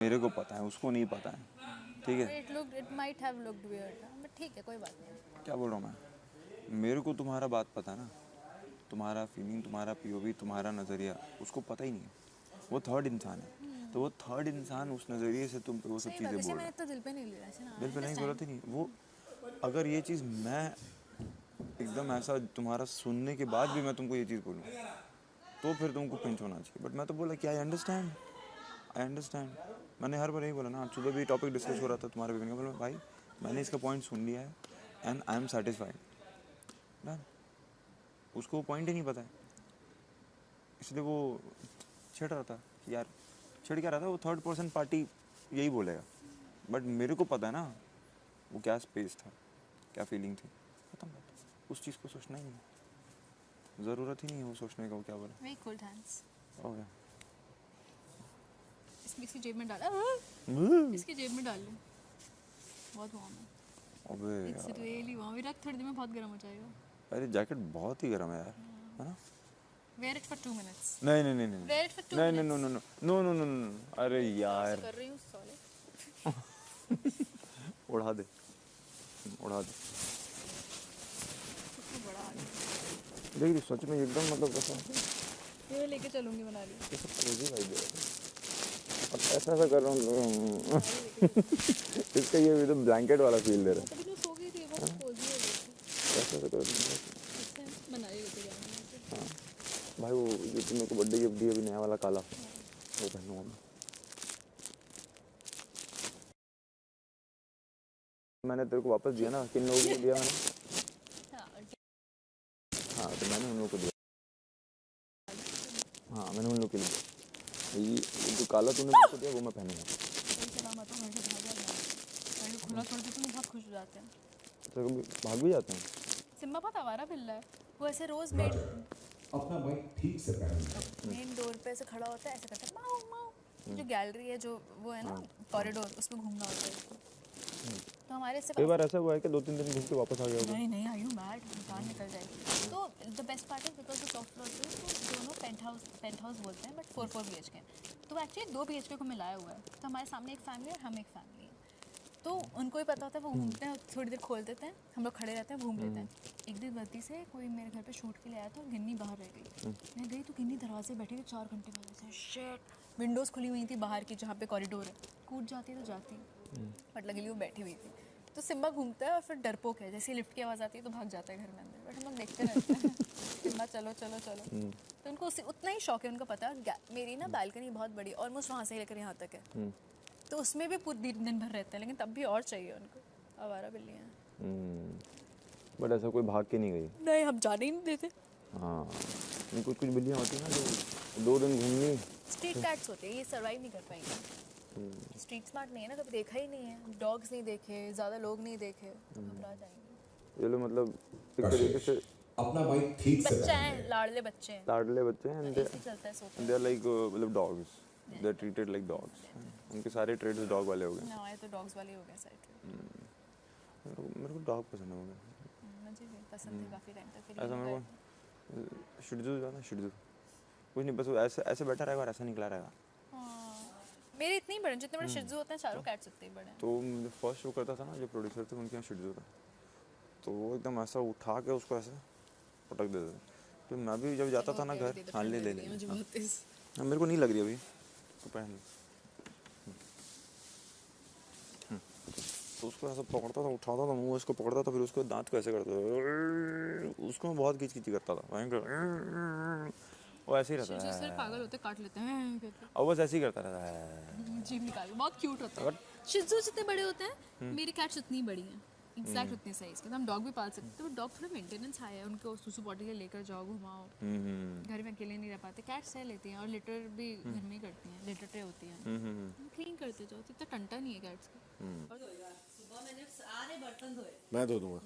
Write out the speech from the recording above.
मेरे को पता है, उसको नहीं पता है, ठीक है। It might have looked weird, but ठीक है, कोई बात नहीं। क्या बोल रहा हूँ मैं, मेरे को तुम्हारा बात पता है ना, तुम्हारा फीलिंग, तुम्हारा पीओवी, तुम्हारा नज़रिया उसको पता ही नहीं है। वो थर्ड इंसान है, तो वो थर्ड इंसान उस नज़रिए से तुम पे वो सब चीज़ें बोल रहा है। मैंने तो दिल पे नहीं लिया ऐसे ना, दिल पे नहीं ज़रूरत ही नहीं। वो अगर ये चीज़ मैं एकदम ऐसा तुम्हारा सुनने के बाद भी मैं तुमको ये चीज़ बोलूँ तो फिर तुमको पिंच होना चाहिए। बट मैं तो बोला कि आई अंडरस्टैंड। मैंने हर बार यही बोला ना, आज सुबह भी टॉपिक डिस्कस हो रहा था तुम्हारे बीवी का, बोला भाई मैंने इसका पॉइंट सुन लिया है and I am satisfied. Done. उसको वो पॉइंट ही नहीं पता है, इसलिए वो छिड़ रहा था कि यार, छिड़ क्या रहा था, वो थर्ड पर्सन पार्टी यही बोलेगा। बट मेरे को पता है ना वो क्या स्पेस था, क्या फीलिंग थी, खत्म बात। उस चीज़ को सोचना ही नहीं, ज़रूरत ही नहीं है वो सोचने का, वो क्या बोला। Very cold hands. हो गया। इसकी जेब में डाला, इसकी जेब में डाल ले, बहुत वार्म है। अबे It's यार, really warm. विराट थोड़ी देर में बहुत गर्म हो जाएगा। अरे जैकेट बहुत ही गर्म है यार, है ना। Wear it for 2 minutes. नहीं नहीं नहीं नहीं Wear it for 2 नहीं minutes. नहीं, no no no no no no no, अरे यार कर रही हूँ साले। उड़ा दे, उड़ा दे। सबसे बड़ा आ गया। देख रही सच में एकदम मतलब कैसा ये लेके चलूंगी मनाली। कैसा क्रेजी वाइब दे रहा है। अब ऐसा कर रहा हूँ इसका ये एकदम ब्लैंकेट वाला फील दे रहा है। तभी तो सो गई थी, बहुत कोजी हो गई थी। ऐसा कर मनाली लेके जाऊंगी। हाँ भाई, वो जो तुमने को बर्थडे गिफ्ट दिया अभी नया वाला काला, वो पहनूंगा मैं। मैंने तेरे को वापस दिया ना, किन लोगों को दिया मैंने? हाँ तो मैंने उन लोगों को दिया, हाँ मैंने उन लोगों के लिए दिया। ये जो काला तूने मुझको दिया वो मैं पहनूंगा। खुला छोड़ के तुम बहुत खुश हो जाते हैं। तो कभी भाग भी जाते हैं। सिम्बा बहुत आवारा बिल्ला है, वो ऐसे रोज मेन अपना बाइक ठीक से पहन। मेन डोर पे ऐसे खड़ा होता है, ऐसे करता है माऊ माऊ। जो गैलरी है, जो वो है ना कॉरिडोर, उसमें घूमना होता है उसको। तो हमारे से कई बार ऐसा हुआ है कि 2-3 दिन घूम के वापस आ गया होगा। नहीं आई यू मैड, जान निकल जाएगी। तो the best part is because the soft floor तो दोनों पेंट हाउस बोलते हैं, बट 4 BHK, तो एक्चुअली 2 BHK को मिलाया हुआ है। तो हमारे सामने एक फैमिली है और हम एक फैमिली है, तो उनको ही पता होता है, वो घूमते हैं, थोड़ी देर खोल देते हैं, हम लोग खड़े रहते हैं, घूम लेते हैं। एक दिन गलती से कोई मेरे घर पे शूट के लिए आया था और गिन्नी बाहर रह गई। मैं गई तो गिन्नी दरवाजे बैठी थी 4 घंटे वाले से, शिट। विंडोज़ खुली हुई थी बाहर की, जहाँ पे कॉरिडोर है, कूद जाती तो जाती, बट लगी वो बैठी हुई थी। तो सिम्बा घूमता है और फिर डरपोक है, जैसे लिफ्ट की आवाज़ आती है तो भाग जाता है घर में अंदर, बट हम लोग देखते रहते हैं सिम्बा चलो चलो चलो। तो उनको उतना ही शौक है, उनको पता है मेरी ना बालकनी बहुत बड़ी, ऑलमोस्ट वहाँ से लेकर यहाँ तक है, तो उसमें भी पूरे दिन भर रहते हैं, लेकिन तब भी और चाहिए उनको। आवारा बिल्लियाँ बट ऐसा कोई भाग के नहीं गई। नहीं, हम जाने ही नहीं देते। हाँ, कुछ कुछ बिल्लियाँ होती हैं ना जो 2 दिन घूम ली। स्ट्रीट कैट्स होते हैं, ये सर्वाइव नहीं कर पाएंगे। स्ट्रीट स्मार्ट नहीं है ना, कभी देखा ही नहीं है, डॉग्स नहीं देखे, ज़्यादा लोग नहीं देखे, तो घबरा जाएंगे। ये लोग मतलब एक तरीके से अपना बाइक ठीक से बच्चा पहन। है, लाडले बच्चे हैं, लाडले बच्चे हैं, ऐसे चलता है, सोता है। दे आर लाइक मतलब dogs, they are treated like dogs. उनके सारे ट्रेड्स डॉग वाले हो गए। ना ये तो डॉग्स वाले हो गए साइड में। मेरे को डॉग पसंद हो गए। मुझे भी पसंद है काफ़ी टाइम तक। ऐसा मेरे को शिट्जू जो है ना, शिट्जू कुछ नहीं, बस वो ऐसे ऐसे बैठा रहेगा और ऐसा निकला रहेगा। मेरे इतने ही बड़े, जितने बड़े शिज़ू होते हैं, चारों कैट्स उतने ही बड़े हैं। तो मुझे फर्स्ट शो करता था ना, जो प्रोड्यूसर थे उनके यहाँ शिट्जू था, तो वो एकदम ऐसा उठा के उसको ऐसे पटक देते थे। तो मैं भी जब जाता था ना घर, हाँ ले ले ले, मुझे बहुत तेज। हाँ मेरे को नहीं लग रही अभी, तो पहन लो। तो उसको ऐसा पकड़ता था, उठाता था, मुँह इसको पकड़ता था, फिर उसको दांत को ऐसे करता था, उसको मैं बहुत खींच करता था, भयंकर। वो ऐसे ही रहता शिज़ू सिर्फ है, पागल होते काट लेते हैं करके, और बस ऐसे ही करता रहता है। जीभ निकाल के। बहुत क्यूट होता है। शिज़ू जितने बड़े होते हैं, मेरी कैट्स उतनी बड़ी हैं, एग्जैक्ट उतनी साइज के। तो हम डॉग भी पाल सकते हैं, तो डॉग थोड़ा मेंटेनेंस हाई है, उनको सुसु पॉटी के लेकर जाओ, घुमाओ, घर में अकेले नहीं रह पाते। कैट्स सह लेती हैं और लिटर भी घर में ही करती हैं, लिटर ट्रे होती हैं, क्लीन करते जाओ, इतना टंटा नहीं है कैट्स का। मैं धो दूंगा।